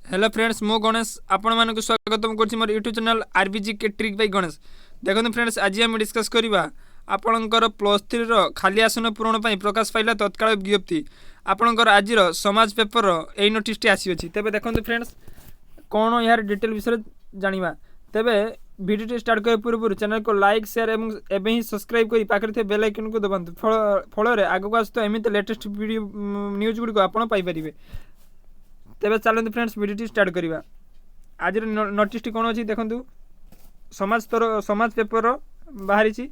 Hello friends मो गणेश आपण मानक स्वागतम करछि मोर यूट्यूब चैनल आरबीजी के ट्रिक बाय गणेश। देखो फ्रेंड्स आज आम डिस्कस करवा आपणकर +3 रो खाली आसन पूरण पई प्रकाश पाइला तत्काल विज्ञप्ति आपणकर आज समाज पेपर एई नोटिस टी आसी अछि। तबे देखो फ्रेंड्स कोन यार डिटेल विषय जानिबा। तबे वीडियो स्टार्ट करे पूर्व चैनल को लाइक शेयर एवं एबे ही सब्सक्राइब करी पाखरे थे बेल आइकन को दबाନ୍ତୁ फल आगो आसतो एमिते लेटेस्ट वीडियो न्यूज गुडी को आपण पाई परिबे। तेबे चलते फ्रेंड्स वीडियो स्टार्ट करवा। आज नोटिस टी कौन अच्छी देखु समाज पेपर बाहरी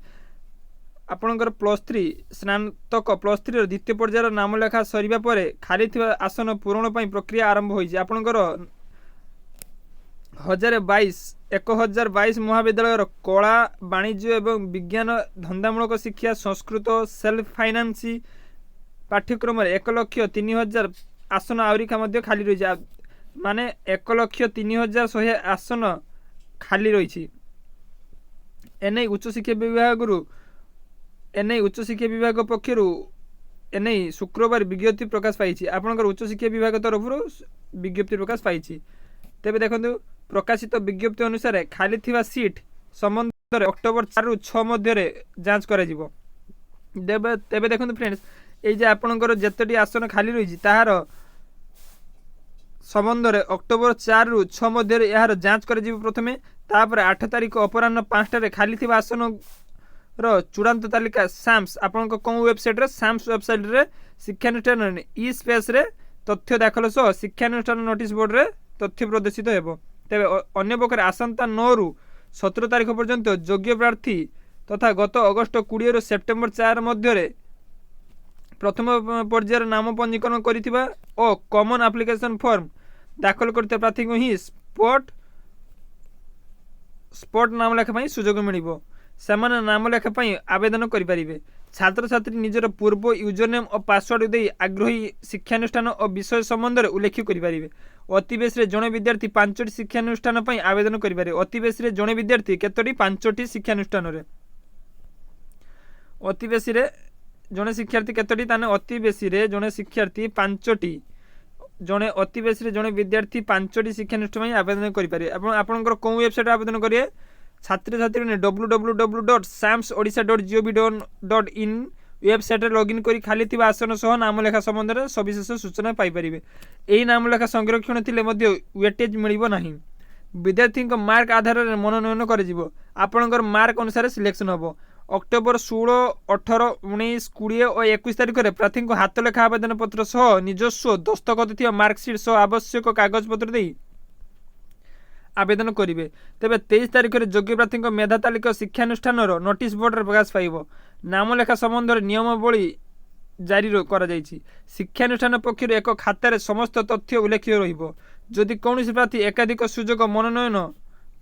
आपणकर +3 स्नातक +3 द्वितीय पर्यायर नाम लेखा सरिबा परे खाली थिबा आसन पूरण पई प्रक्रिया आरंभ होइछि। आपणकर 1022 महाविद्यालय कला वाणिज्य एवं विज्ञान धंदामूलक शिक्षा संस्कृत सेल्फ फाइनान्स पाठ्यक्रम 1,03,000 आसन आवरिका मध्य खाली रही माने 1,03,100 आसन खाली रही। एने उच्च शिक्षा विभाग पक्षर एने शुक्रवार विज्ञप्ति प्रकाश पाई। आपनकर उच्च शिक्षा विभाग तरफ विज्ञप्ति प्रकाश पाई। तेबे देखंतु प्रकाशित विज्ञप्ति अनुसार खाली थिबा सीट संबंध अक्टोबर 4 रु 6 मध्य जांच करा जिवो। तेबे देखंतु फ्रेंड्स ए जे आपनकर जतटी आसन खाली रही ताहार संबंध में अक्टोबर 4 रु 6 मध्य यार जांच कर प्रथमे तापर 8 तारिख अपराह्न 5 खाली थिबा आसन रो चूड़ांत तालिका साम्स आपन को कौन वेबसाइट रे साम्स वेबसाइट रे शिक्षानुष्ठान ई स्पेस रे तथ्य दाखल सह शिक्षानुष्ठान नोटिस बोर्ड रे तथ्य प्रदर्शित हेबो। तेबे अन्य पक्षरे आसंता 9 रु 17 तारिख पर्यंत योग्य प्रार्थी तथा गत अगस्त 20 रु सेप्टेम्बर 4 मध्य प्रथम पर्यायर नाम पंजीकरण करिथिबा ओ कॉमन एप्लिकेशन फॉर्म दाखल करते प्रार्थी को ही स्पॉट नाम लेखा पई सुजोग मिलिबो। सेमाने नाम लेखा पई आवेदन करि परिबे। छात्र छात्री निजर पूर्व यूजर नेम और पासवर्ड दे आग्रही शिक्षानुष्ठान और विषय संबंध में उल्लेख करि परिबे। अति बेस रे जणे विद्यार्थी 5टी शिक्षानुष्ठान पई आवेदन करि पारे। अति बेस रे जणे विद्यार्थी केतोटी 5टी शिक्षानुष्ठान रे अति बेस रे जणे शिक्षार्थी केतोटी ताने अति बेसी रे जणे शिक्षार्थी 5टी जणे अति बेसी रे जणे विद्यार्थी 5टी शिक्षानुष्ठान में आवेदन करि पारे। आपनकर कोन वेबसाइट आवेदन करिए छात्र छात्री ने www.samsodisha.gov.in वेबसाइट रे लॉगिन करी खाली थिबा आसन सह नाम लेखा संबंध रे सविशेष सूचना पाई परिबे। एही नाम लेखा संरक्षण थिले मध्ये वेटेज मिलिबो नाही। विद्यार्थी को मार्क आधार रे मनोनयन करि जिवो। आपनकर मार्क अनुसार सिलेक्शन होबो। अक्टोबर 16, 18, 19, 20 और 21 तारिख में प्रार्थी को हाथ लेखा आवेदन पत्र सह निजस्व दस्तखत थिबा मार्कशीट सह आवश्यक कागज पत्र दे आवेदन करेंगे। तेबे 23 तारिख में योग्य प्रार्थी मेधा तालिका शिक्षानुष्ठान नोटिस बोर्ड रे प्रकाश पाइब। नाम लेखा संबंध नियमावली जारी करा जायछि। शिक्षानुष्ठान पक्षर एक खातार समस्त तथ्य उल्लेख रहिबो। जदि कौन प्रार्थी एकाधिक सुजोग मनोनयन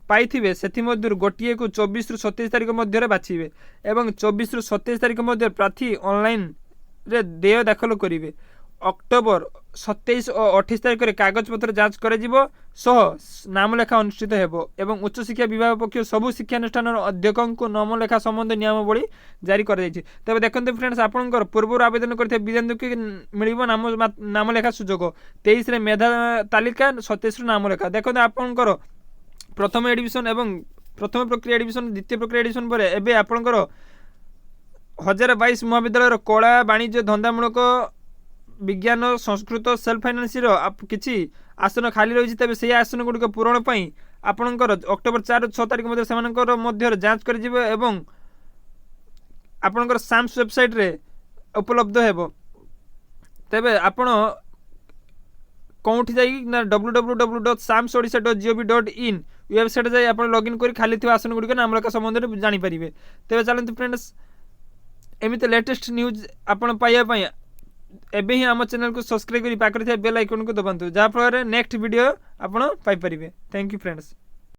पाइथिबे सेथिमध्यरु गोटिए को 24 रु 27 तारिख मध्य बाछिबे एवं 24 रु 27 तारिख मध्य प्रार्थी ऑनलाइन रे देय दाखल करिवे। अक्टोबर 27 और 28 तारिख में कागज पत्र जांच कर सह नाम लेखा अनुष्ठित हेबो एवं उच्च शिक्षा विभाग पक्ष सबु शिक्षानुष्ठान अध्यक्षों को नाम लेखा संबंध नियमावली जारी कर जायछि। तबे देखंते फ्रेंड्स आपनकर पूर्व आवेदन करथे विद्यार्थी के मिलिबो नाम लेखा सुजोग 23 रे मेधा तालिका 27 रे नाम लेखा। देखंते आपनकर प्रथम एडिशन एवं प्रथम प्रक्रिया एडिशन द्वितीय प्रक्रिया एडिशन पर एबे आपनकर 1022 महाविद्यालय कला वाणिज्य धंदामूलक विज्ञान संस्कृत सेल्फ फाइनान्स किछि आसन खाली रही। तेज से आसन गुड़िक पूरण पर आपणकर अक्टोबर 4 6 तारिख मध्य जांच कर एवं आपणकर साम्स वेबसाइट रे उपलब्ध हेबो। तेबे आपण कौटी जाई ना www.samsodisha.gov.in वेबसाइट जाई आपण लॉगिन करी खाली थिबा आसन गुड़िक नाम लेखा संबंध रे जानि परिबे। तेबे चलंतु फ्रेंड्स एमिते लेटेस्ट न्यूज आपण पाइया पई एबे ही आम चैनल को सब्सक्राइब करी पाकर बेल आइकन को दबाନ୍ତୁ जहाँ फल नेक्स्ट वीडियो आपण पाई परिबे। Thank you friends.